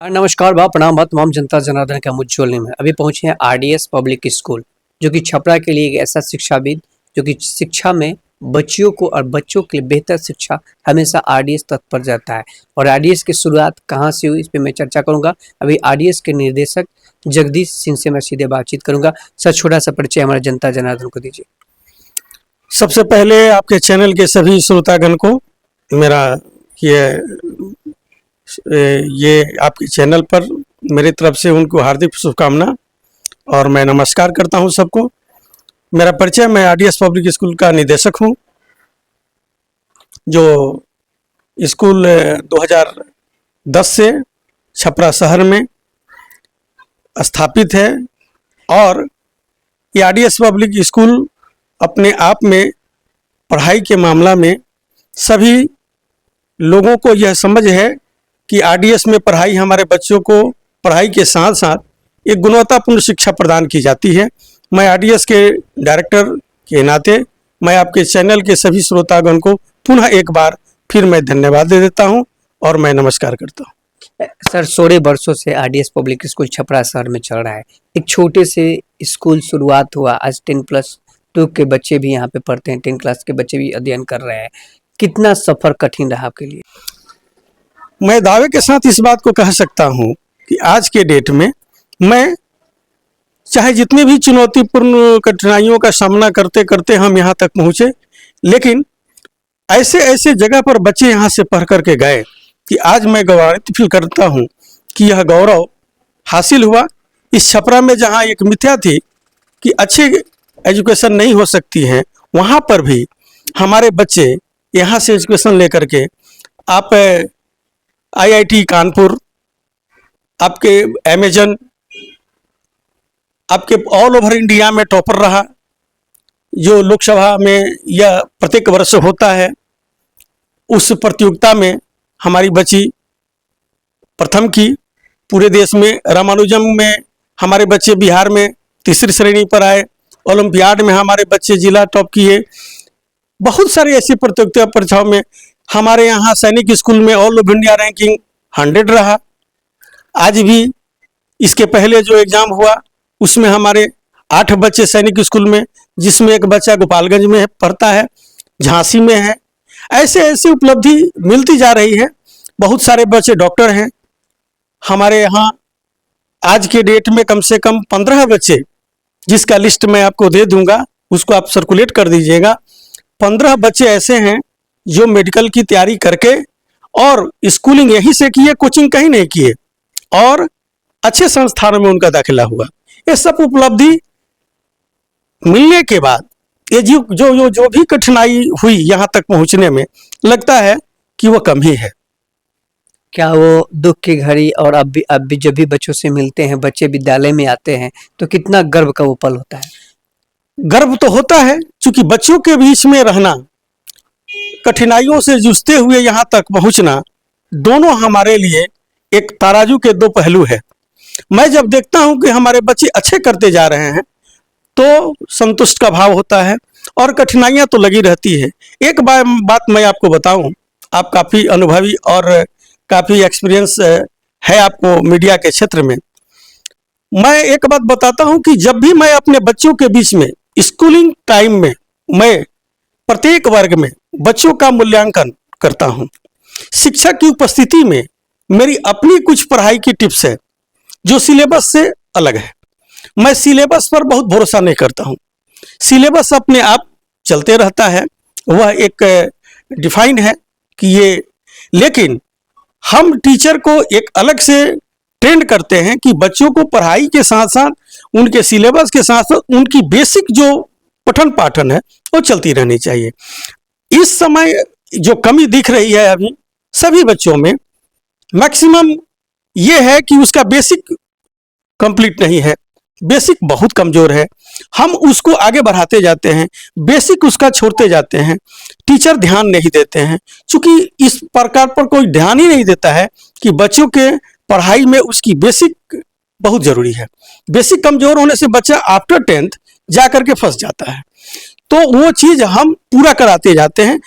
नमस्कार बा प्रणाम बा तमाम जनता जनार्दन का मुज्जवल में अभी पहुंचे हैं आरडीएस पब्लिक स्कूल जो कि छपरा के लिए एक ऐसा शिक्षाविद जो कि शिक्षा में बच्चियों को और बच्चों के लिए बेहतर शिक्षा हमेशा आरडीएस तत्पर जाता है। और आरडीएस की शुरुआत कहां से हुई इस पे मैं चर्चा करूंगा। अभी आरडीएस के निर्देशक जगदीश सिंह से मैं सीधे बातचीत करूंगा। सर, छोटा सा परिचय हमारे जनता जनार्दन को दीजिए। सबसे पहले आपके चैनल के सभी श्रोतागण को मेरा ये आपके चैनल पर मेरी तरफ से उनको हार्दिक शुभकामना और मैं नमस्कार करता हूं सबको। मेरा परिचय, मैं आरडीएस पब्लिक स्कूल का निदेशक हूं जो स्कूल 2010 से छपरा शहर में स्थापित है। और ये आरडीएस पब्लिक स्कूल अपने आप में पढ़ाई के मामला में सभी लोगों को यह समझ है कि आरडीएस में पढ़ाई हमारे बच्चों को पढ़ाई के साथ साथ एक गुणवत्तापूर्ण शिक्षा प्रदान की जाती है। मैं आरडीएस के डायरेक्टर के नाते मैं आपके चैनल के सभी श्रोतागण को पुनः एक बार फिर मैं धन्यवाद दे देता हूं और मैं नमस्कार करता हूं। सर, 16 वर्षों से आरडीएस पब्लिक स्कूल छपरा शहर में चल रहा है। एक छोटे से स्कूल शुरुआत हुआ, आज 10+2 के बच्चे भी यहाँ पे पढ़ते हैं, 10 क्लास के बच्चे भी अध्ययन कर रहे हैं। कितना सफर कठिन रहा आपके लिए? मैं दावे के साथ इस बात को कह सकता हूं कि आज के डेट में मैं चाहे जितनी भी चुनौतीपूर्ण कठिनाइयों का सामना करते करते हम यहाँ तक पहुँचे, लेकिन ऐसे ऐसे जगह पर बच्चे यहाँ से पढ़ करके गए कि आज मैं गौरवान्वित फील करता हूँ कि यह गौरव हासिल हुआ। इस छपरा में जहाँ एक मिथ्या थी कि अच्छे एजुकेशन नहीं हो सकती है, वहाँ पर भी हमारे बच्चे यहाँ से एजुकेशन लेकर के आप आईआईटी कानपुर, आपके अमेजन, आपके ऑल ओवर इंडिया में टॉपर रहा। जो लोकसभा में यह प्रत्येक वर्ष होता है, उस प्रतियोगिता में हमारी बच्ची प्रथम की पूरे देश में। रामानुजम में हमारे बच्चे बिहार में तीसरी श्रेणी पर आए। ओलंपियाड में हमारे बच्चे जिला टॉप किए। बहुत सारी ऐसी प्रतियोगिता परीक्षाओं में हमारे यहाँ सैनिक स्कूल में ऑल ओवर इंडिया रैंकिंग 100 रहा। आज भी इसके पहले जो एग्जाम हुआ उसमें हमारे 8 बच्चे सैनिक स्कूल में, जिसमें एक बच्चा गोपालगंज में पढ़ता है, झांसी में है। ऐसे ऐसे उपलब्धि मिलती जा रही है। बहुत सारे बच्चे डॉक्टर हैं हमारे यहाँ। आज के डेट में कम से कम 15 बच्चे, जिसका लिस्ट मैं आपको दे दूंगा, उसको आप सर्कुलेट कर दीजिएगा। 15 बच्चे ऐसे हैं जो मेडिकल की तैयारी करके और स्कूलिंग यहीं से किए, कोचिंग कहीं नहीं किए, और अच्छे संस्थानों में उनका दाखिला हुआ। ये सब उपलब्धि मिलने के बाद ये जो भी कठिनाई हुई यहाँ तक पहुँचने में, लगता है कि वो कम ही है। क्या वो दुख की घड़ी और अब भी जब भी बच्चों से मिलते हैं, बच्चे विद्यालय में आते हैं, तो कितना गर्व का वो पल होता है? गर्व तो होता है, क्योंकि बच्चों के बीच में रहना, कठिनाइयों से जूझते हुए यहाँ तक पहुँचना, दोनों हमारे लिए एक तराजू के 2 पहलू है। मैं जब देखता हूँ कि हमारे बच्चे अच्छे करते जा रहे हैं तो संतुष्ट का भाव होता है, और कठिनाइयाँ तो लगी रहती है। एक बात मैं आपको बताऊँ, आप काफ़ी अनुभवी और काफ़ी एक्सपीरियंस है आपको मीडिया के क्षेत्र में। मैं एक बात बताता हूँ कि जब भी मैं अपने बच्चों के बीच में स्कूलिंग टाइम में मैं प्रत्येक वर्ग में बच्चों का मूल्यांकन करता हूँ। शिक्षक की उपस्थिति में मेरी अपनी कुछ पढ़ाई की टिप्स है जो सिलेबस से अलग है। मैं सिलेबस पर बहुत भरोसा नहीं करता हूँ। सिलेबस अपने आप चलते रहता है, वह एक डिफाइंड है कि ये, लेकिन हम टीचर को एक अलग से ट्रेंड करते हैं कि बच्चों को पढ़ाई के साथ साथ, उनके सिलेबस के साथ साथ उनकी बेसिक जो पठन पाठन है वो चलती रहनी चाहिए। इस समय जो कमी दिख रही है अभी सभी बच्चों में, मैक्सिमम ये है कि उसका बेसिक कंप्लीट नहीं है, बेसिक बहुत कमजोर है। हम उसको आगे बढ़ाते जाते हैं, बेसिक उसका छोड़ते जाते हैं, टीचर ध्यान नहीं देते हैं। चूंकि इस प्रकार पर कोई ध्यान ही नहीं देता है कि बच्चों के पढ़ाई में उसकी बेसिक बहुत जरूरी है। बेसिक कमजोर होने से बच्चा आफ्टर 10th जा करके फंस जाता है। तो वो चीज़ हम पूरा कराते जाते हैं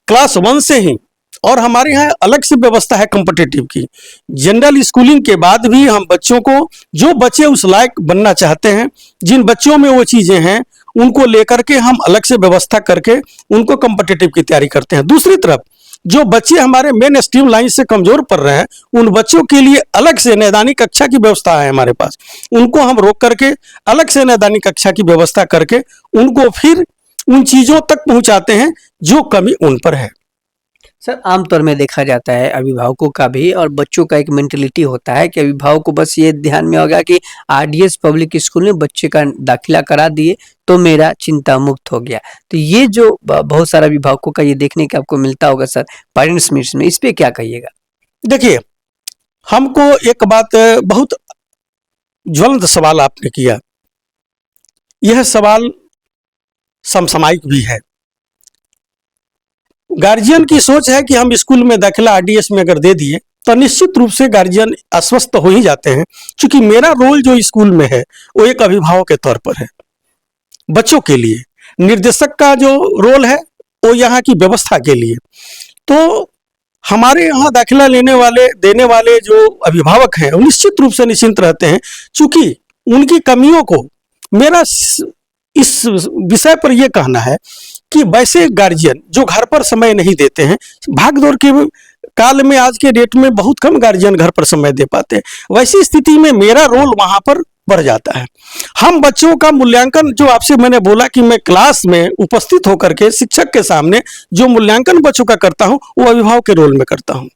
क्लास 1 से ही, और हमारे यहाँ अलग से व्यवस्था है कॉम्पिटिटिव की। जनरल स्कूलिंग के बाद भी हम बच्चों को, जो बच्चे उस लायक बनना चाहते हैं, जिन बच्चों में वो चीज़ें हैं, उनको लेकर के हम अलग से व्यवस्था करके उनको कॉम्पिटिटिव की तैयारी करते हैं। दूसरी तरफ जो बच्चे हमारे मेन स्ट्रीम लाइन से कमजोर पड़ रहे हैं, उन बच्चों के लिए अलग से नैदानिक कक्षा की व्यवस्था है हमारे पास। उनको हम रोक करके अलग से नैदानिक कक्षा की व्यवस्था करके उनको फिर उन चीज़ों तक पहुंचाते हैं जो कमी उन पर है। सर, आमतौर में देखा जाता है अभिभावकों का भी और बच्चों का एक मेंटेलिटी होता है कि अभिभावक को बस ये ध्यान में होगा कि आरडीएस पब्लिक स्कूल में बच्चे का दाखिला करा दिए तो मेरा चिंता मुक्त हो गया। तो ये जो बहुत सारा अभिभावकों का ये देखने का आपको मिलता होगा सर पेरेंट्स मीट्स में, इस पे क्या कहिएगा? देखिए, हमको एक बात, बहुत ज्वलंत सवाल आपने किया। यह सवाल समसामयिक भी है। गार्जियन की सोच है कि हम स्कूल में दाखिला आरडीएस में अगर दे दिए तो निश्चित रूप से गार्जियन अस्वस्थ हो ही जाते हैं, क्योंकि मेरा रोल जो स्कूल में है वो एक अभिभावक के तौर पर है। बच्चों के लिए निर्देशक का जो रोल है वो यहाँ की व्यवस्था के लिए। तो हमारे यहाँ दाखिला देने वाले जो अभिभावक हैं वो निश्चित रूप से निश्चिंत रहते हैं, क्योंकि उनकी कमियों को मेरा इस विषय पर यह कहना है कि वैसे गार्जियन जो घर पर समय नहीं देते हैं, भागदौड़ के काल में आज के डेट में बहुत कम गार्जियन घर पर समय दे पाते हैं, वैसी स्थिति में मेरा रोल वहां पर बढ़ जाता है। हम बच्चों का मूल्यांकन, जो आपसे मैंने बोला कि मैं क्लास में उपस्थित होकर के शिक्षक के सामने जो मूल्यांकन बच्चों का करता हूं वो अभिभावक के रोल में करता हूं।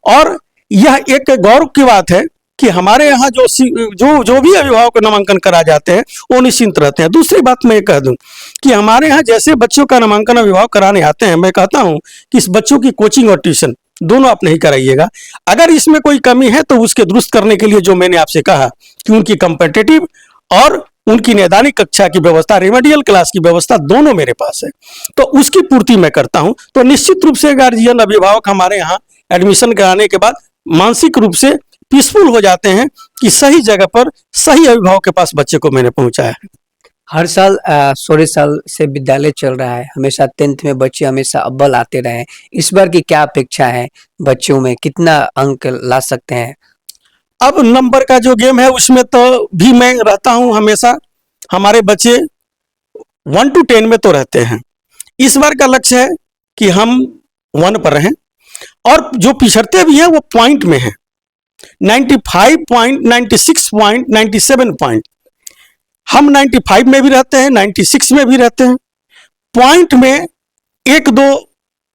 और यह एक गौरव की बात है कि हमारे यहाँ जो भी अभिभावक नामांकन करा जाते हैं वो निश्चिंत रहते हैं। दूसरी बात मैं ये कह दूं कि हमारे यहाँ जैसे बच्चों का नामांकन अभिभावक कराने आते हैं, मैं कहता हूं कि इस बच्चों की कोचिंग और ट्यूशन दोनों आप नहीं कराइएगा। अगर इसमें कोई कमी है तो उसके दुरुस्त करने के लिए जो मैंने आपसे कहा कि उनकी कॉम्पिटिटिव और उनकी नैदानिक कक्षा की व्यवस्था, रेमेडियल क्लास की व्यवस्था दोनों मेरे पास है, तो उसकी पूर्ति मैं करता हूं। तो निश्चित रूप से गार्जियन, अभिभावक हमारे यहाँ एडमिशन कराने के बाद मानसिक रूप से पीसफुल हो जाते हैं कि सही जगह पर सही अभिभावक के पास बच्चे को मैंने पहुंचाया है। हर साल 16 साल से विद्यालय चल रहा है, हमेशा 10th में बच्चे हमेशा अव्वल आते रहे। इस बार की क्या अपेक्षा है? बच्चों में कितना अंक ला सकते हैं? अब नंबर का जो गेम है उसमें तो भी मैं रहता हूं हमेशा। हमारे बच्चे 1 to 10 में तो रहते हैं। इस बार का लक्ष्य है कि हम 1 पर रहें, और जो पिछड़ते भी हैं वो पॉइंट में हैं, 95 पॉइंट, 96 पॉइंट, 97 पॉइंट। हम 95 में भी रहते हैं, 96 में भी रहते हैं। पॉइंट में 1-2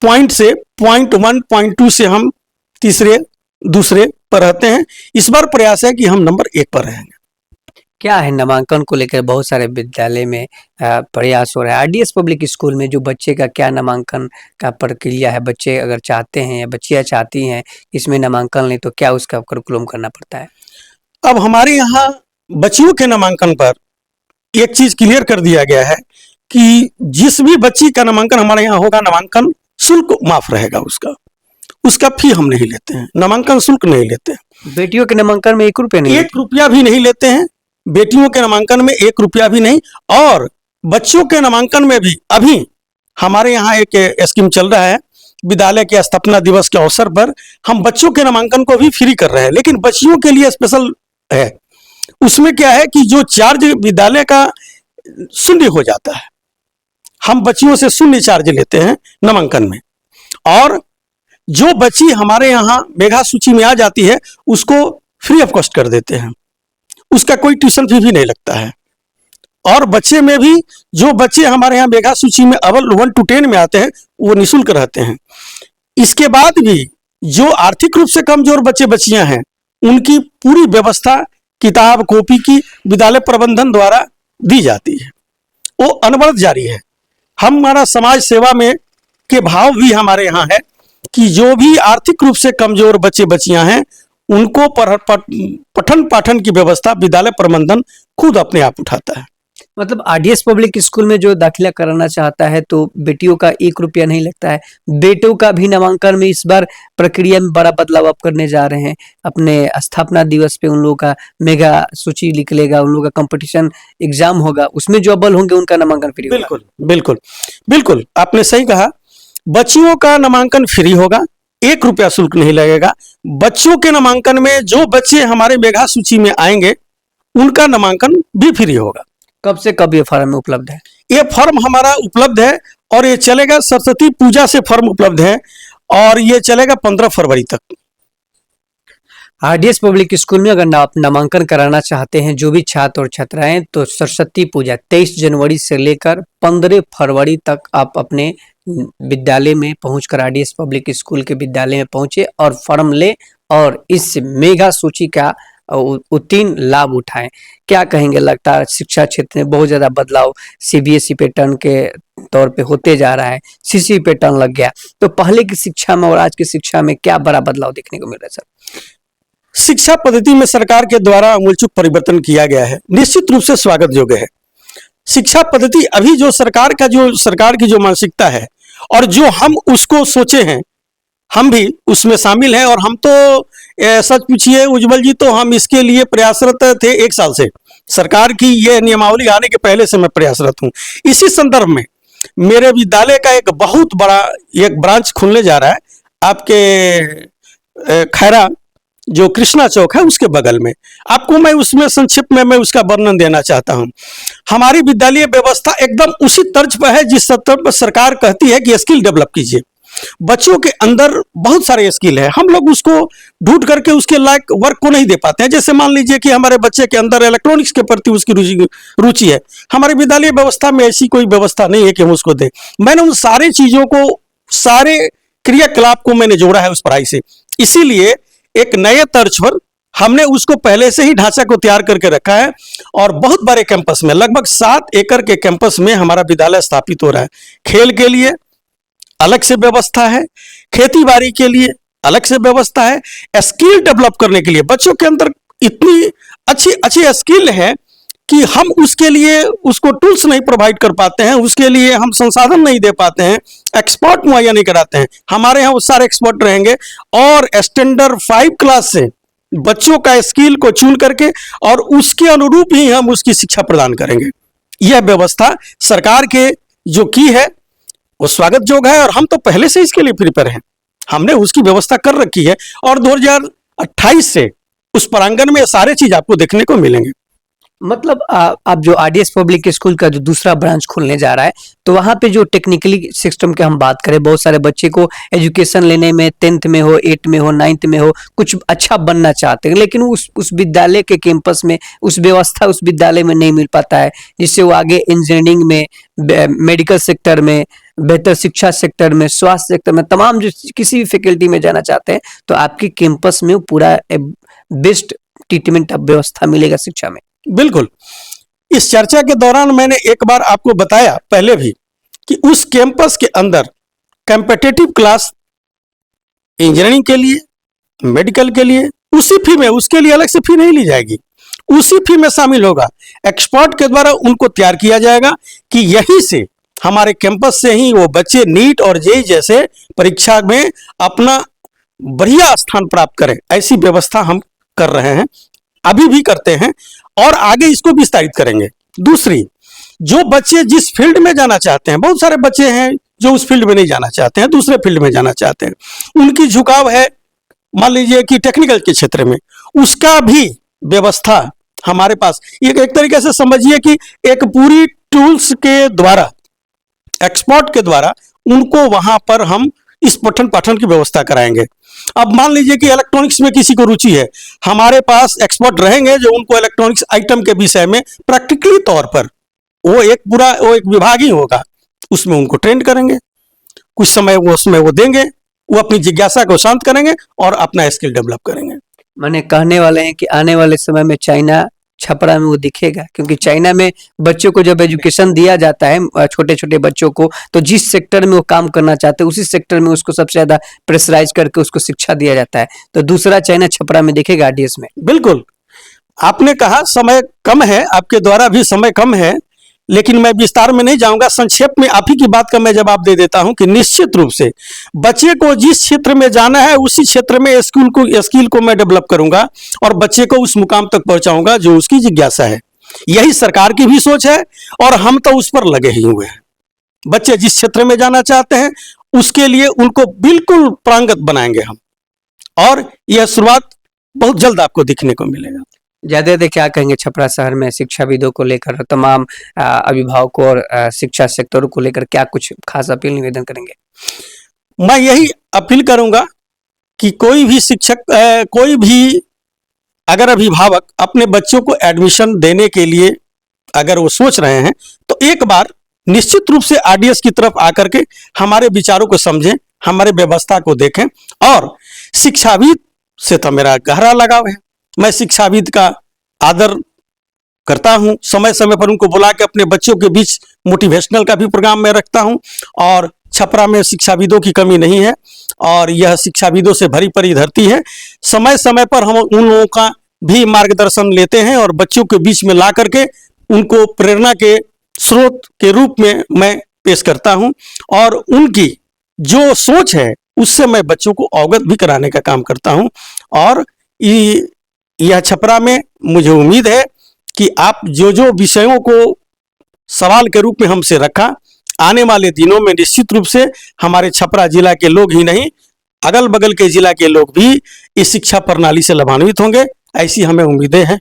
पॉइंट से .1, .2 से हम तीसरे दूसरे पर रहते हैं। इस बार प्रयास है कि हम नंबर 1 पर रहेंगे। क्या है नामांकन को लेकर बहुत सारे विद्यालय में प्रयास हो रहा है। आरडीएस पब्लिक स्कूल में जो बच्चे का क्या नामांकन का प्रक्रिया है? बच्चे अगर चाहते हैं या बच्चियां चाहती हैं इसमें नामांकन लें तो क्या उसका करिकुलम करना पड़ता है? अब हमारे यहाँ बच्चियों के नामांकन पर एक चीज क्लियर कर दिया गया है कि जिस भी बच्ची का नामांकन हमारे यहाँ होगा, नामांकन शुल्क माफ रहेगा। उसका फी हम नहीं लेते हैं, नामांकन शुल्क नहीं लेते हैं। बेटियों के नामांकन में 1 रुपया नहीं? 1 रुपया भी नहीं लेते हैं। बेटियों के नामांकन में 1 रुपया भी नहीं। और बच्चों के नामांकन में भी अभी हमारे यहाँ एक स्कीम चल रहा है, विद्यालय के स्थापना दिवस के अवसर पर हम बच्चों के नामांकन को भी फ्री कर रहे हैं, लेकिन बच्चियों के लिए स्पेशल है। उसमें क्या है कि जो चार्ज विद्यालय का शून्य हो जाता है, हम बच्चियों से शून्य चार्ज लेते हैं नामांकन में। और जो बच्ची हमारे यहाँ मेगा सूची में आ जाती है उसको फ्री ऑफ कॉस्ट कर देते हैं, उसका कोई ट्यूशन फी भी नहीं लगता है। और बच्चे में भी जो बच्चे हमारे यहाँ मेगा सूची में अव्वल 1 to 10 में आते हैं वो निःशुल्क रहते हैं। इसके बाद भी जो आर्थिक रूप से कमजोर बच्चे बच्चियां हैं उनकी पूरी व्यवस्था किताब कॉपी की विद्यालय प्रबंधन द्वारा दी जाती है, वो अनवरत जारी है। हमारा समाज सेवा में के भाव भी हमारे यहाँ है कि जो भी आर्थिक रूप से कमजोर बच्चे बच्चियां हैं उनको पठन पाठन की व्यवस्था विद्यालय प्रबंधन खुद अपने आप उठाता है। मतलब आरडीएस पब्लिक स्कूल में जो दाखिला कराना चाहता है तो बेटियों का 1 रुपया नहीं लगता है। बेटों का भी नामांकन में इस बार प्रक्रिया में बड़ा बदलाव आप करने जा रहे हैं। अपने स्थापना दिवस पे उन लोगों का मेगा सूची निकलेगा, उन लोगों का कंपटीशन एग्जाम होगा, उसमें जो अव्वल होंगे उनका नामांकन फ्री होगा। बिल्कुल बिल्कुल बिल्कुल, आपने सही कहा। बच्चियों का नामांकन फ्री होगा, 1 रुपया शुल्क नहीं लगेगा। बच्चों के नामांकन में जो बच्चे हमारे मेधा सूची में आएंगे उनका नामांकन भी फ्री होगा। कब से कब ये फॉर्म उपलब्ध है? ये फॉर्म हमारा उपलब्ध है और ये चलेगा, सरस्वती पूजा से फॉर्म उपलब्ध है और ये चलेगा 15 फरवरी तक। आरडीएस पब्लिक स्कूल में अगर आप नामांकन कराना चाहते हैं जो भी छात्र और छात्राएं, तो सरस्वती पूजा 23 जनवरी से लेकर 15 फरवरी तक आप अपने विद्यालय में पहुंचकर आरडीएस पब्लिक स्कूल के विद्यालय में पहुंचे और फॉर्म ले और इस मेगा सूची का उत्तीर्ण लाभ उठाएं। क्या कहेंगे, लगता है शिक्षा क्षेत्र में बहुत ज़्यादा बदलाव सीबीएसई पैटर्न के तौर पे होते जा रहा है, सीसी पैटर्न लग गया, तो पहले की शिक्षा में और आज की शिक्षा में क्या बड़ा बदलाव देखने को मिल रहा है सर? शिक्षा पद्धति में सरकार के द्वारा आमूलचूल परिवर्तन किया गया है, निश्चित रूप से स्वागत योग्य है। शिक्षा पद्धति अभी जो सरकार की जो मानसिकता है और जो हम उसको सोचे हैं, हम भी उसमें शामिल हैं और हम तो सच पूछिए उज्जवल जी, तो हम इसके लिए प्रयासरत थे 1 साल से। सरकार की ये नियमावली आने के पहले से मैं प्रयासरत हूँ। इसी संदर्भ में मेरे विद्यालय का एक बहुत बड़ा एक ब्रांच खुलने जा रहा है आपके खैरा जो कृष्णा चौक है उसके बगल में। आपको मैं उसमें संक्षिप्त में मैं उसका वर्णन देना चाहता हूं। हमारी विद्यालय व्यवस्था एकदम उसी तर्ज पर है जिस स्तर पर सरकार कहती है कि स्किल डेवलप कीजिए। बच्चों के अंदर बहुत सारे स्किल है, हम लोग उसको ढूंढ करके उसके लायक वर्क को नहीं दे पाते हैं। जैसे मान लीजिए कि हमारे बच्चे के अंदर इलेक्ट्रॉनिक्स के प्रति उसकी रुचि है, हमारी विद्यालय व्यवस्था में ऐसी कोई व्यवस्था नहीं है कि हम उसको दें। मैंने उन सारी चीजों को, सारे क्रियाकलाप को मैंने जोड़ा है उस पढ़ाई से। इसीलिए एक नए तर्ज पर हमने उसको पहले से ही ढांचा को तैयार करके रखा है और बहुत बड़े कैंपस में, लगभग 7 एकड़ के कैंपस में हमारा विद्यालय स्थापित हो रहा है। खेल के लिए अलग से व्यवस्था है, खेती बाड़ी के लिए अलग से व्यवस्था है, स्किल डेवलप करने के लिए बच्चों के अंदर इतनी अच्छी स्किल है कि हम उसके लिए उसको टूल्स नहीं प्रोवाइड कर पाते हैं, उसके लिए हम संसाधन नहीं दे पाते हैं, एक्सपर्ट मुहैया नहीं कराते हैं। हमारे यहाँ वो सारे एक्सपर्ट रहेंगे और स्टैंडर्ड 5 क्लास से बच्चों का स्किल को चुन करके और उसके अनुरूप ही हम उसकी शिक्षा प्रदान करेंगे। यह व्यवस्था सरकार के जो की है वो स्वागत योग्य है और हम तो पहले से इसके लिए प्रिपेयर हैं। हमने उसकी व्यवस्था कर रखी है और 2028 से उस प्रांगण में सारे चीज आपको देखने को मिलेंगे। मतलब आप जो आरडीएस पब्लिक स्कूल का जो दूसरा ब्रांच खुलने जा रहा है, तो वहाँ पे जो टेक्निकली सिस्टम की हम बात करें, बहुत सारे बच्चे को एजुकेशन लेने में 10th में हो, 8th में हो, 9th में हो, कुछ अच्छा बनना चाहते हैं, लेकिन उस विद्यालय के कैंपस में उस व्यवस्था उस विद्यालय में नहीं मिल पाता है, जिससे वो आगे इंजीनियरिंग में, मेडिकल सेक्टर में, बेहतर शिक्षा सेक्टर में, स्वास्थ्य सेक्टर में, तमाम जो किसी भी फैकल्टी में जाना चाहते हैं, तो आपके कैंपस में पूरा बेस्ट ट्रीटमेंट व्यवस्था मिलेगा शिक्षा में। बिल्कुल। इस चर्चा के दौरान मैंने एक बार आपको बताया पहले भी कि उस कैंपस के अंदर कॉम्पिटिटिव क्लास इंजीनियरिंग के लिए, मेडिकल के लिए उसी फी में, उसके लिए अलग से फी नहीं ली जाएगी, उसी फी में शामिल होगा। एक्सपर्ट के द्वारा उनको तैयार किया जाएगा कि यहीं से, हमारे कैंपस से ही वो बच्चे नीट और जेईई जैसे परीक्षा में अपना बढ़िया स्थान प्राप्त करें। ऐसी व्यवस्था हम कर रहे हैं, अभी भी करते हैं और आगे इसको विस्तारित करेंगे। दूसरी, जो बच्चे जिस फील्ड में जाना चाहते हैं, बहुत सारे बच्चे हैं जो उस फील्ड में नहीं जाना चाहते हैं, दूसरे फील्ड में जाना चाहते हैं, उनकी झुकाव है मान लीजिए कि टेक्निकल के क्षेत्र में, उसका भी व्यवस्था हमारे पास। एक तरीके से समझिए कि एक पूरी टूल्स के द्वारा, एक्सपर्ट के द्वारा उनको वहां पर हम इस पठन पाठन की व्यवस्था कराएंगे। अब मान लीजिए कि इलेक्ट्रॉनिक्स में किसी को रुचि है, हमारे पास एक्सपर्ट रहेंगे जो उनको इलेक्ट्रॉनिक्स आइटम के विषय में प्रैक्टिकली तौर पर, वो एक विभाग ही होगा, उसमें उनको ट्रेन करेंगे, कुछ समय वो उसमें वो देंगे, वो अपनी जिज्ञासा को शांत करेंगे और अपना स्किल डेवलप करेंगे। मैंने कहने वाले हैं कि आने वाले समय में चाइना छपरा में वो दिखेगा, क्योंकि चाइना में बच्चों को जब एजुकेशन दिया जाता है, छोटे छोटे बच्चों को, तो जिस सेक्टर में वो काम करना चाहते हैं उसी सेक्टर में उसको सबसे ज्यादा प्रेशराइज करके उसको शिक्षा दिया जाता है। तो दूसरा चाइना छपरा में दिखेगा आरडीएस में। बिल्कुल, आपने कहा समय कम है, आपके द्वारा भी समय कम है, लेकिन मैं विस्तार में नहीं जाऊंगा। संक्षेप में आप ही की बात का मैं जवाब दे देता हूं कि निश्चित रूप से बच्चे को जिस क्षेत्र में जाना है उसी क्षेत्र में स्किल को मैं डेवलप करूंगा और बच्चे को उस मुकाम तक पहुंचाऊंगा जो उसकी जिज्ञासा है। यही सरकार की भी सोच है और हम तो उस पर लगे ही हुए हैं। बच्चे जिस क्षेत्र में जाना चाहते हैं उसके लिए उनको बिल्कुल प्रांगत बनाएंगे हम, और यह शुरुआत बहुत जल्द आपको दिखने को मिलेगा। ज्यादा क्या कहेंगे छपरा शहर में शिक्षाविदों को लेकर, तमाम अभिभावकों और शिक्षा सेक्टरों को लेकर क्या कुछ खास अपील निवेदन करेंगे? मैं यही अपील करूंगा कि कोई भी शिक्षक कोई भी अगर अभिभावक अपने बच्चों को एडमिशन देने के लिए अगर वो सोच रहे हैं तो एक बार निश्चित रूप से आरडीएस की तरफ आकर के हमारे विचारों को समझें, हमारे व्यवस्था को देखें। और शिक्षाविद से तो मेरा गहरा लगाव है, मैं शिक्षाविद का आदर करता हूं, समय समय पर उनको बुला के अपने बच्चों के बीच मोटिवेशनल का भी प्रोग्राम मैं रखता हूं। और छपरा में शिक्षाविदों की कमी नहीं है और यह शिक्षाविदों से भरी पड़ी धरती है। समय समय पर हम उन लोगों का भी मार्गदर्शन लेते हैं और बच्चों के बीच में ला करके उनको प्रेरणा के स्रोत के रूप में मैं पेश करता हूं, और उनकी जो सोच है उससे मैं बच्चों को अवगत भी कराने का काम करता हूं। और यह छपरा में मुझे उम्मीद है कि आप जो जो विषयों को सवाल के रूप में हमसे रखा, आने वाले दिनों में निश्चित रूप से हमारे छपरा जिला के लोग ही नहीं, अगल बगल के जिला के लोग भी इस शिक्षा प्रणाली से लाभान्वित होंगे, ऐसी हमें उम्मीदें हैं।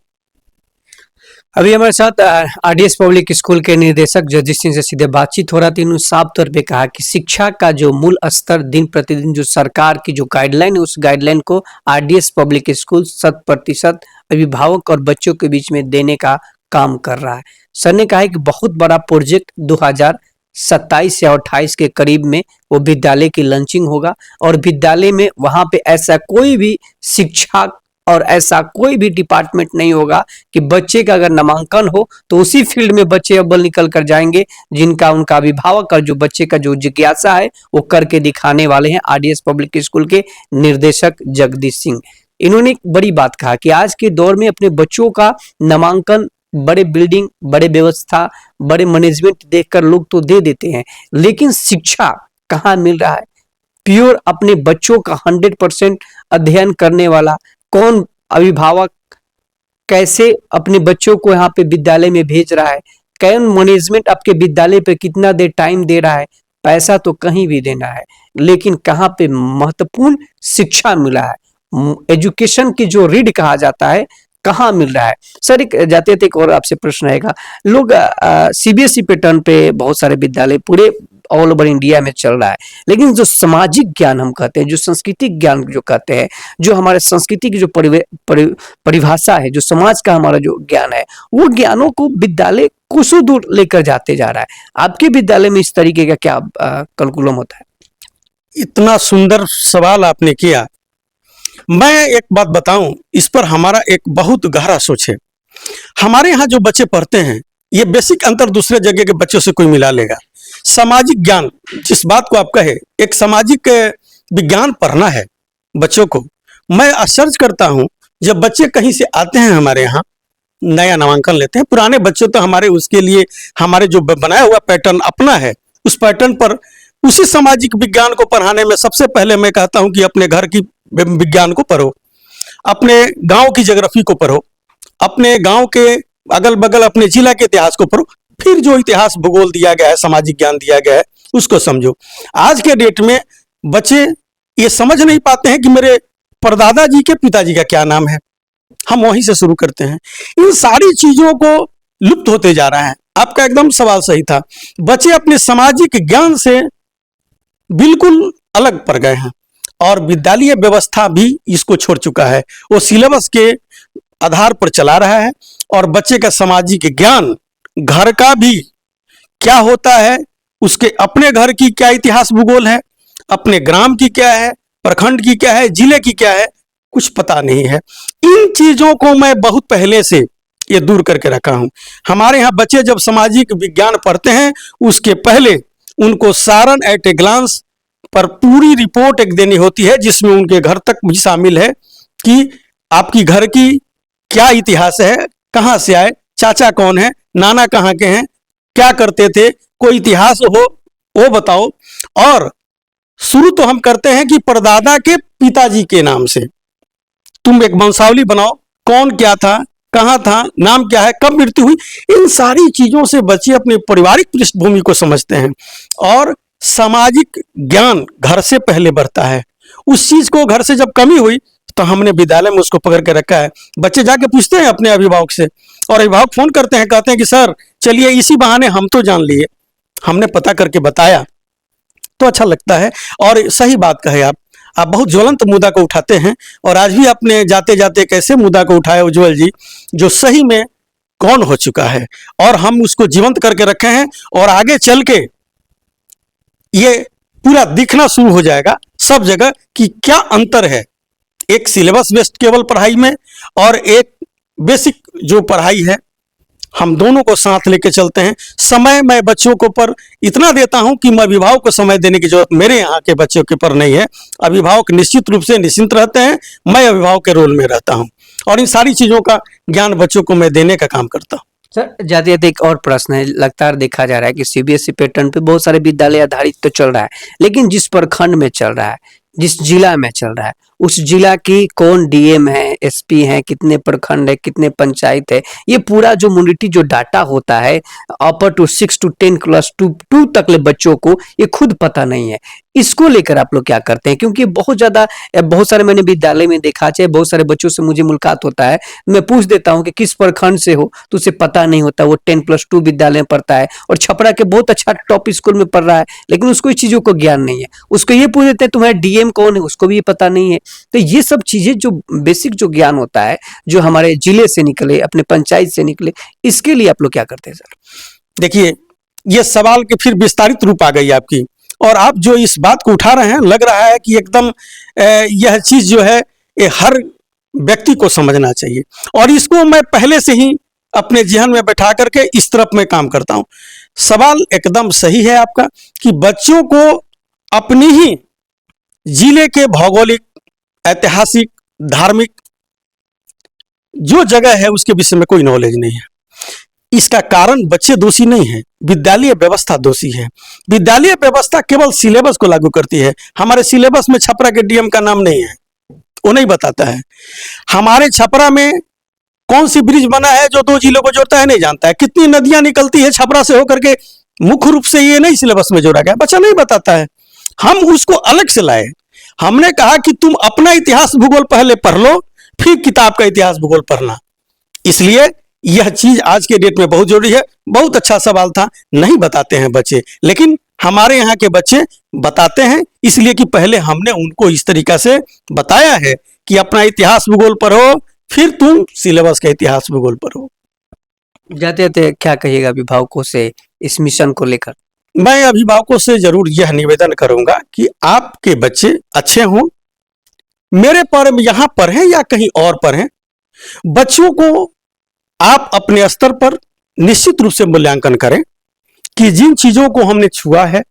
अभी हमारे साथ आरडीएस पब्लिक स्कूल के निदेशक जगदीश सिंह से सीधे बातचीत हो रहा थी। उन्होंने साफ तौर पे कहा कि शिक्षा का जो मूल स्तर दिन प्रतिदिन जो सरकार की जो गाइडलाइन है उस गाइडलाइन को आरडीएस पब्लिक स्कूल 100% अभिभावक और बच्चों के बीच में देने का काम कर रहा है। सर ने कहा है कि बहुत बड़ा प्रोजेक्ट 2027 या 28 के करीब में वो विद्यालय की लॉन्चिंग होगा, और विद्यालय में वहां पे ऐसा कोई भी शिक्षा और ऐसा कोई भी डिपार्टमेंट नहीं होगा कि बच्चे का अगर नामांकन हो तो उसी फील्ड में बच्चे अव्वल निकल कर जाएंगे, जिनका उनका अभिभावक और जो बच्चे का जो जिज्ञासा है वो करके दिखाने वाले हैं आरडीएस पब्लिक स्कूल के निर्देशक जगदीश सिंह। इन्होंने एक बड़ी बात कहा कि आज के दौर में अपने बच्चों का नामांकन बड़े बिल्डिंग, बड़े व्यवस्था, बड़े मैनेजमेंट देखकर लोग तो दे देते हैं, लेकिन शिक्षा कहाँ मिल रहा है? प्योर अपने बच्चों का 100% अध्ययन करने वाला कौन अभिभावक कैसे अपने बच्चों को यहाँ पे विद्यालय में भेज रहा है? कौन मैनेजमेंट आपके विद्यालय पे कितना देर टाइम दे रहा है? पैसा तो कहीं भी देना है, लेकिन कहाँ पे महत्वपूर्ण शिक्षा मिला है, एजुकेशन की जो रीड कहा जाता है, कहाँ मिल रहा है? सर एक जाते थे एक और आपसे प्रश्न रहेगा। लोग सीबीएसई पैटर्न पे बहुत सारे विद्यालय पूरे ऑल ओवर इंडिया में चल रहा है, लेकिन जो सामाजिक ज्ञान हम कहते हैं, जो सांस्कृतिक ज्ञान जो कहते हैं, जो हमारे संस्कृति की जो परिभाषा है, जो समाज का हमारा जो ज्ञान है, वो ज्ञानों को विद्यालय कोसों दूर लेकर जाते जा रहा है। आपके विद्यालय में इस तरीके का क्या करिकुलम होता है? इतना सुंदर सवाल आपने किया। मैं एक बात बताऊं, इस पर हमारा एक बहुत गहरा सोच है। हमारे यहाँ जो बच्चे पढ़ते हैं ये बेसिक अंतर दूसरे जगह के बच्चों से कोई मिला लेगा। सामाजिक ज्ञान जिस बात को आप कहे, एक सामाजिक विज्ञान पढ़ना है बच्चों को। मैं आश्चर्य करता हूं जब बच्चे कहीं से आते हैं हमारे यहाँ, नया नामांकन लेते हैं। पुराने बच्चे तो हमारे उसके लिए हमारे जो बनाया हुआ पैटर्न अपना है, उस पैटर्न पर उसी सामाजिक विज्ञान को पढ़ाने में सबसे पहले मैं कहता हूं कि अपने घर की विज्ञान को पढ़ो, अपने गांव की ज्योग्राफी को पढ़ो, अपने गांव के अगल बगल अपने जिला के इतिहास को पढ़ो, फिर जो इतिहास भूगोल दिया गया है, सामाजिक ज्ञान दिया गया है, उसको समझो। आज के डेट में बच्चे ये समझ नहीं पाते हैं कि मेरे परदादा जी के पिताजी का क्या नाम है। हम वहीं से शुरू करते हैं। इन सारी चीजों को लुप्त होते जा रहा है। आपका एकदम सवाल सही था। बच्चे अपने सामाजिक ज्ञान से बिल्कुल अलग पड़ गए हैं और विद्यालय व्यवस्था भी इसको छोड़ चुका है। वो सिलेबस के आधार पर चला रहा है और बच्चे का सामाजिक ज्ञान, घर का भी क्या होता है, उसके अपने घर की क्या इतिहास भूगोल है, अपने ग्राम की क्या है, प्रखंड की क्या है, जिले की क्या है, कुछ पता नहीं है। इन चीजों को मैं बहुत पहले से ये दूर करके रखा हूं। हमारे यहाँ बच्चे जब सामाजिक विज्ञान पढ़ते हैं उसके पहले उनको सारण एट ए ग्लांस पर पूरी रिपोर्ट एक देनी होती है, जिसमें उनके घर तक भी शामिल है कि आपकी घर की क्या इतिहास है, कहाँ से आए, चाचा कौन है, नाना कहाँ के हैं, क्या करते थे, कोई इतिहास हो वो बताओ। और शुरू तो हम करते हैं कि परदादा के पिताजी के नाम से तुम एक वंशावली बनाओ, कौन क्या था, कहाँ था, नाम क्या है, कब मृत्यु हुई। इन सारी चीजों से बच्चे अपने पारिवारिक पृष्ठभूमि को समझते हैं और सामाजिक ज्ञान घर से पहले बढ़ता है। उस चीज को घर से जब कमी हुई तो हमने विद्यालय में उसको पकड़ के रखा है। बच्चे जाके पूछते हैं अपने अभिभावक से, और अभिभावक फोन करते हैं, कहते हैं कि सर चलिए इसी बहाने हम तो जान लिए, हमने पता करके बताया, तो अच्छा लगता है। और सही बात कहे आप बहुत ज्वलंत मुद्दा को उठाते हैं, और आज भी अपने जाते जाते एक ऐसे मुद्दा को उठाए उज्जवल जी जो सही में कौन हो चुका है, और हम उसको जीवंत करके रखे हैं, और आगे चल के ये पूरा दिखना शुरू हो जाएगा सब जगह कि क्या अंतर है एक सिलेबस बेस्ड केवल पढ़ाई में और एक बेसिक जो पढ़ाई है। हम दोनों को साथ लेके चलते हैं। समय मैं बच्चों को पर इतना देता हूं कि मैं अभिभावक को समय देने की जरूरत मेरे यहाँ के बच्चों के पर नहीं है। अभिभावक निश्चित रूप से निश्चिंत रहते हैं, मैं अभिभावक के रोल में रहता हूं, और इन सारी चीजों का ज्ञान बच्चों को मैं देने का काम करता हूं। सर जाते जाते एक और प्रश्न है, लगातार देखा जा रहा है कि सीबीएसई पैटर्न पे बहुत सारे विद्यालय आधारित तो चल रहा है, लेकिन जिस प्रखंड में चल रहा है, जिस जिला में चल रहा है, उस जिला की कौन डीएम है, एसपी है, कितने प्रखंड है, कितने पंचायत है, ये पूरा जो म्यूनिटी जो डाटा होता है अपर टू 6 to 10 क्लास 2 तक ले बच्चों को ये खुद पता नहीं है। इसको लेकर आप लोग क्या करते हैं? क्योंकि बहुत सारे मैंने विद्यालय में देखा, चाहे बहुत सारे बच्चों से मुझे मुलाकात होता है, मैं पूछ देता हूं कि किस प्रखंड से हो, तो उसे पता नहीं होता। वो 10+2 विद्यालय में पढ़ता है और छपरा के बहुत अच्छा टॉप स्कूल में पढ़ रहा है, लेकिन उसको इस चीजों को ज्ञान नहीं है। उसको ये पूछ देते हैं तुम्हारा डीएम कौन है, उसको भी पता नहीं है। तो ये सब चीजें जो बेसिक जो ज्ञान होता है, जो हमारे जिले से निकले, अपने पंचायत से निकले, इसके लिए आप लोग क्या करते हैं सर? देखिए, ये सवाल के फिर विस्तारित रूप आ गई आपकी, और आप जो इस बात को उठा रहे हैं लग रहा है कि एकदम यह चीज जो है ये हर व्यक्ति को समझना चाहिए, और इसको मैं पहले से ही अपने जहन में बैठा करके इस तरफ मैं काम करता हूं। सवाल एकदम सही है आपका कि बच्चों को अपनी ही जिले के भौगोलिक, ऐतिहासिक, धार्मिक जो जगह है उसके विषय में कोई नॉलेज नहीं है। इसका कारण बच्चे दोषी नहीं है, विद्यालय व्यवस्था दोषी है। विद्यालय व्यवस्था केवल सिलेबस को लागू करती है। हमारे सिलेबस में छपरा के डीएम का नाम नहीं है, वो नहीं बताता है। हमारे छपरा में कौन सी ब्रिज बना है जो 2 जिलों को जोड़ता है, नहीं जानता है। कितनी नदियां निकलती है छपरा से होकर के, मुख्य रूप से ये नहीं सिलेबस में जोड़ा गया, बच्चा नहीं बताता है। हम उसको अलग से लाए। हमने कहा कि तुम अपना इतिहास भूगोल पहले पढ़ लो, फिर किताब का इतिहास भूगोल पढ़ना। इसलिए यह चीज आज के डेट में बहुत जरूरी है। बहुत अच्छा सवाल था, नहीं बताते हैं बच्चे, लेकिन हमारे यहाँ के बच्चे बताते हैं, इसलिए कि पहले हमने उनको इस तरीका से बताया है कि अपना इतिहास भूगोल पढ़ो, फिर तुम सिलेबस का इतिहास भूगोल पढ़ो। जाते जाते क्या कहिएगा अभिभावकों से इस मिशन को लेकर? मैं अभिभावकों से जरूर यह निवेदन करूंगा कि आपके बच्चे अच्छे हों, मेरे पर यहाँ पढ़ें या कहीं और पढ़ें, बच्चों को आप अपने स्तर पर निश्चित रूप से मूल्यांकन करें कि जिन चीजों को हमने छुआ है,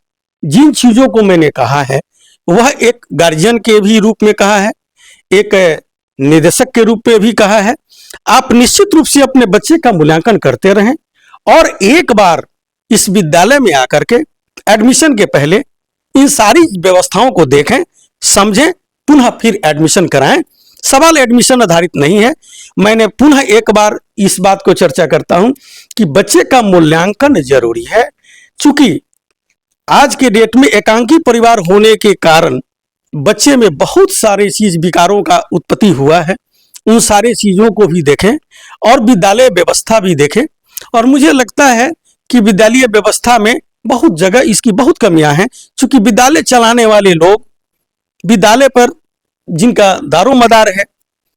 जिन चीजों को मैंने कहा है, वह एक गार्जियन के भी रूप में कहा है, एक निदेशक के रूप में भी कहा है। आप निश्चित रूप से अपने बच्चे का मूल्यांकन करते रहें, और एक बार इस विद्यालय में आकर के एडमिशन के पहले इन सारी व्यवस्थाओं को देखें, समझें, पुनः फिर एडमिशन कराएं। सवाल एडमिशन आधारित नहीं है। मैंने पुनः एक बार इस बात को चर्चा करता हूं कि बच्चे का मूल्यांकन जरूरी है, चूंकि आज के डेट में एकांकी परिवार होने के कारण बच्चे में बहुत सारे चीज विकारों का उत्पत्ति हुआ है। उन सारे चीजों को भी देखें और विद्यालय व्यवस्था भी देखें। और मुझे लगता है कि विद्यालय व्यवस्था में बहुत जगह इसकी बहुत कमियां हैं, क्योंकि विद्यालय चलाने वाले लोग विद्यालय पर जिनका दारोमदार है,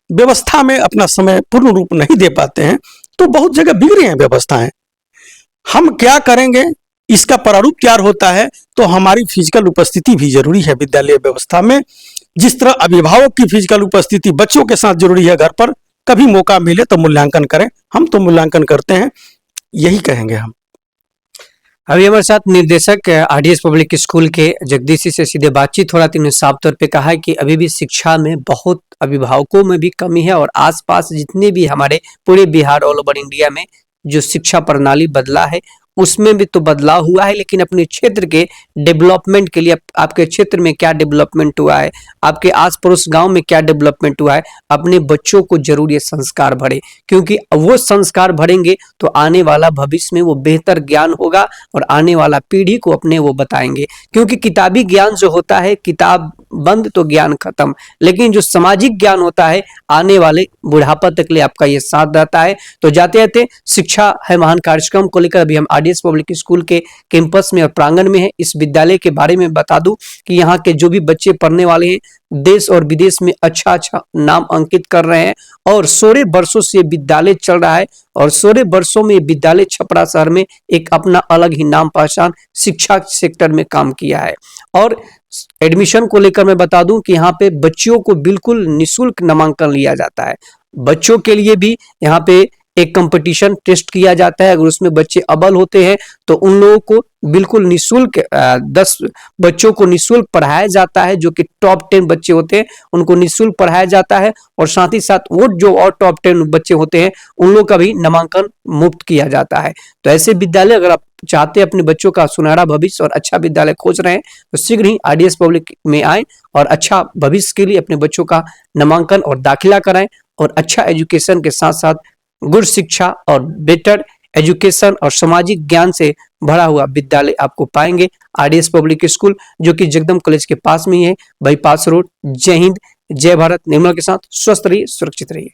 व्यवस्था में अपना समय पूर्ण रूप नहीं दे पाते हैं, तो बहुत जगह बिगड़ी हैं व्यवस्थाएं। हम क्या करेंगे, इसका प्रारूप तैयार होता है, तो हमारी फिजिकल उपस्थिति भी जरूरी है विद्यालय व्यवस्था में। जिस तरह अभिभावक की फिजिकल उपस्थिति बच्चों के साथ जरूरी है घर पर, कभी मौका मिले तो मूल्यांकन करें। हम तो मूल्यांकन करते हैं, यही कहेंगे हम। अभी हमारे साथ निर्देशक आरडीएस पब्लिक स्कूल के जगदीश जी से सीधे बातचीत हो रहा थी। उन्होंने साफ तौर पे कहा है कि अभी भी शिक्षा में बहुत अभिभावकों में भी कमी है, और आसपास जितने भी हमारे पूरे बिहार ऑल ओवर इंडिया में जो शिक्षा प्रणाली बदला है उसमें भी तो बदलाव हुआ है, लेकिन अपने क्षेत्र के डेवलपमेंट के लिए आपके क्षेत्र में क्या डेवलपमेंट हुआ है, आपके आस पड़ोस गांव में क्या डेवलपमेंट हुआ है, अपने बच्चों को जरूर ये संस्कार भरे, क्योंकि वो संस्कार भरेंगे तो आने वाला भविष्य में वो बेहतर ज्ञान होगा और आने वाला पीढ़ी को अपने वो बताएंगे। क्योंकि किताबी ज्ञान जो होता है, किताब बंद तो ज्ञान खत्म, लेकिन जो सामाजिक ज्ञान होता है आने वाले बुढ़ापा तक लिए आपका ये साथ रहता है। तो जाते जाते शिक्षा है महान कार्यक्रम को लेकर अभी हम आरडीएस पब्लिक स्कूल के कैंपस में और प्रांगण में है। इस विद्यालय के बारे में बता दूं कि यहाँ के जो भी बच्चे पढ़ने वाले हैं देश और विदेश में अच्छा नाम अंकित कर रहे हैं और 16 वर्षों से विद्यालय चल रहा है और 16 वर्षों में विद्यालय छपरा शहर में एक अपना अलग ही नाम पहचान शिक्षा सेक्टर में काम किया है। और एडमिशन को लेकर मैं बता दूं कि यहाँ पे बच्चियों को बिल्कुल निःशुल्क नामांकन लिया जाता है। बच्चों के लिए भी यहाँ पे एक कंपटीशन टेस्ट किया जाता है, अगर उसमें बच्चे अव्वल होते हैं तो उन लोगों को बिल्कुल निःशुल्क 10 बच्चों को निःशुल्क पढ़ाया जाता है, जो कि टॉप 10 बच्चे होते हैं उनको निःशुल्क पढ़ाया जाता है और साथ ही साथ वो जो और टॉप 10 बच्चे होते हैं उन लोगों का भी नामांकन मुफ्त किया जाता है। तो ऐसे विद्यालय अगर आप चाहते हैं अपने बच्चों का सुनहरा भविष्य और अच्छा विद्यालय खोज रहे हैं तो शीघ्र ही आरडीएस पब्लिक में आए और अच्छा भविष्य के लिए अपने बच्चों का नामांकन और दाखिला कराएं और अच्छा एजुकेशन के साथ साथ गुड शिक्षा और बेटर एजुकेशन और सामाजिक ज्ञान से भरा हुआ विद्यालय आपको पाएंगे आरडीएस पब्लिक स्कूल, जो कि जगदम कॉलेज के पास में ही है, बाईपास रोड। जय हिंद, जय भारत। निर्मला के साथ स्वस्थ रहिए, सुरक्षित रहिए।